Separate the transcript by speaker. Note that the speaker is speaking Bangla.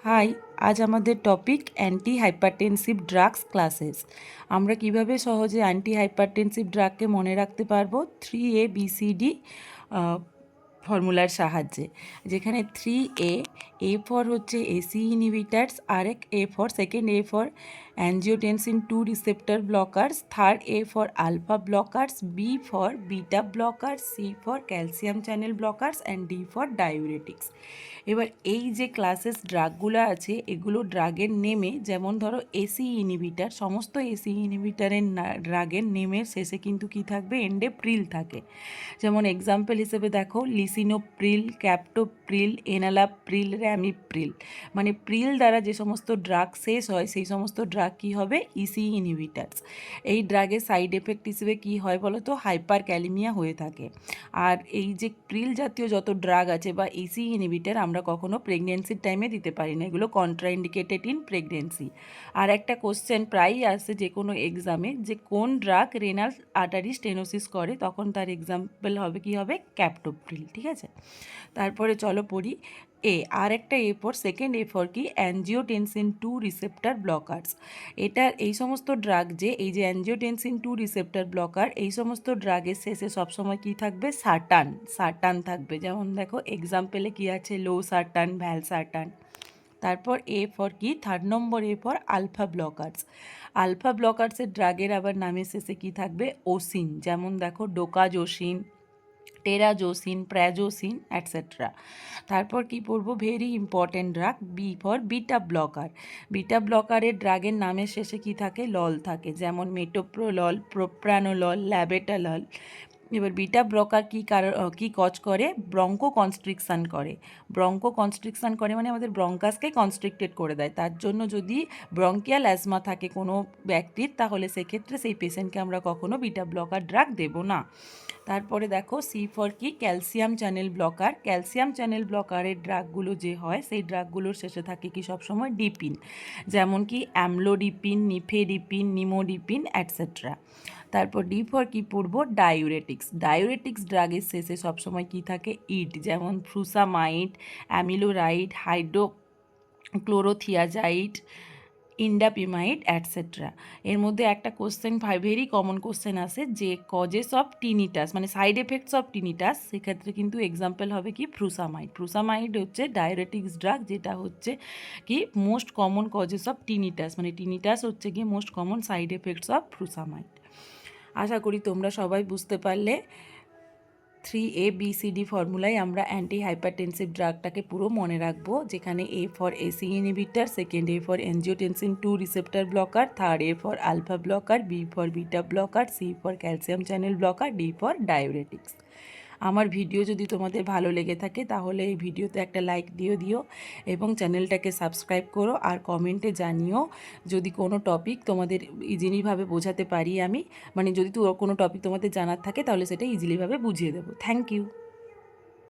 Speaker 1: হাই, আজ আমাদের topic anti hypertensive drugs classes. আমরা কিভাবে সহজে অ্যান্টি হাইপারটেনসিভ ড্রাগকে মনে রাখতে পারবো 3ABCD ফর্মুলার সাহায্যে। যেখানে 3A ফর হচ্ছে এসি ইনহিবিটার্স, আরেক A for second A for angiotensin 2 receptor blockers, third A for alpha blockers, B for beta blockers, C for calcium channel blockers and D for diuretics. এবার এই যে ক্লাসেস ড্রাগগুলো আছে এগুলো ড্রাগের নেমে, যেমন ধরো এসি ইনহিবিটার, সমস্ত এসি ইনহিবিটারের ড্রাগের নেমের শেষে কিন্তু কি থাকবে, এন্ডে প্রিল থাকে। যেমন এক্সাম্পল হিসেবে দেখো লিসিনোপ্রিল, ক্যাপটোপ্রিল, এনালাপ্রিল, র্যামিপ্রিল। মানে প্রিল দ্বারা যে সমস্ত ড্রাগ শেষ হয় সেই সমস্ত ড্রাগ কী হবে, ইসি ইনহিবিটার্স। এই ড্রাগের সাইড এফেক্ট হিসেবে কী হয় বলো তো, হাইপার ক্যালিমিয়া হয়ে থাকে। আর এই যে প্রিল জাতীয় যত ড্রাগ আছে বা ইসি ইনহিবিটার আমরা কখনো প্রেগনেন্সির টাইমে দিতে পারি না, এগুলো কন্ট্রাইন্ডিকেটেড ইন প্রেগনেন্সি। আর একটা কোশ্চেন প্রায়ই আসে যে কোনো এক্সামে, যে কোন ড্রাগ রেনাল আর্টারি স্টেনোসিস করে, তখন তার এক্সাম্পল হবে কি হবে, ক্যাপটোপ্রিল। ঠিক আছে, তারপরে চলো পড়ি। আর একটা এ ফর সেকেন্ড এ ফর কি, অ্যাঞ্জিওটেনসিন 2 রিসেপ্টার ব্লকার্স। এটার এই সমস্ত ড্রাগ, যে এই যে অ্যাঞ্জিওটেনসিন 2 রিসেপ্টার ব্লকার, এই সমস্ত ড্রাগের শেষে সবসময় কি থাকবে, সার্টান থাকবে। যেমন দেখো এক্সাম্পলে কি আছে, লো সার্টান, ভ্যাল সার্টান। তারপর এ ফর কি, third number A for alpha blockers. Alpha ব্লকার্সের ড্রাগের আবার নামের শেষে কি থাকবে, ওসিন। যেমন দেখো ডোকাজোসিন, টেরাজোসিন, প্র্যাজোসিন অ্যাটসেট্রা। তারপর কি পড়বো, very important drug, B for beta blocker. Beta ব্লকারের ড্রাগের নামের শেষে কি থাকে, লল থাকে। যেমন মেটোপ্রোলল, প্রোপ্রানোলল, ল্যাবেটালল। এবার বিটা ব্লকার কি কজ করে, ব্রঙ্কো কনস্ট্রিকশান করে। ব্রঙ্কো কনস্ট্রিকশান করে মানে আমাদের ব্রঙ্কাসকে কনস্ট্রিক্টেড করে দেয়। তার জন্য যদি ব্রঙ্কিয়াল অ্যাজমা থাকে কোনো ব্যক্তির, তাহলে সেক্ষেত্রে সেই পেশেন্টকে আমরা কখনো বিটা ব্লকার ড্রাগ দেবো না। তারপরে দেখো সি ফর কি, calcium channel blocker. Calcium channel ব্লকারের ড্রাগগুলো যে হয় সেই ড্রাগগুলোর শেষে থাকে কি সবসময়, ডিপিন। যেমন কি অ্যামলোডিপিন, নিফেডিপিন, নিমোডিপিন অ্যাটসেট্রা। তারপর ডি ফর কি পড়বো, ডায়ুরেটিক্স। ডায়ুরেটিক্স ড্রাগের শেষে সবসময় কি থাকে, ইট। যেমন ফ্রুসামাইড, অ্যামিলোরাইড, হাইড্রোক্লোরোথিয়াজাইড, ইন্ডাপিমাইড অ্যাটসেট্রা। এর মধ্যে একটা কোশ্চেন, ভেরি কমন কোশ্চেন আসে, যে কজেস অফ টিনিটাস মানে সাইড এফেক্টস অফ টিনিটাস, সেক্ষেত্রে কিন্তু এক্সাম্পল হবে কি, ফ্রুসামাইড। ফ্রুসামাইড হচ্ছে ডায়ুরেটিক্স ড্রাগ, যেটা হচ্ছে কি most common causes of tinnitus, মানে টিনিটাস হচ্ছে কি most common side effects of frusemide. আশা করি তোমরা সবাই বুঝতে পারলে। 3ABCD ফর্মুলায় আমরা অ্যান্টি হাইপারটেনসিভ ড্রাগটাকে পুরো মনে রাখবো, যেখানে A for ACE inhibitor, second A for angiotensin 2 receptor blocker, third A for alpha blocker, B for beta blocker, C for calcium channel blocker, D for diuretics. আমার ভিডিও যদি তোমাদের ভালো লেগে থাকে তাহলে এই ভিডিওতে একটা লাইক দিও এবং চ্যানেলটাকে সাবস্ক্রাইব করো, আর কমেন্টে জানিও যদি কোনো টপিক তোমাদের ইজিলিভাবে বোঝাতে পারি আমি, মানে যদি কোনো টপিক তোমাদের জানার থাকে তাহলে সেটা ইজিলিভাবে বুঝিয়ে দেবো। Thank you.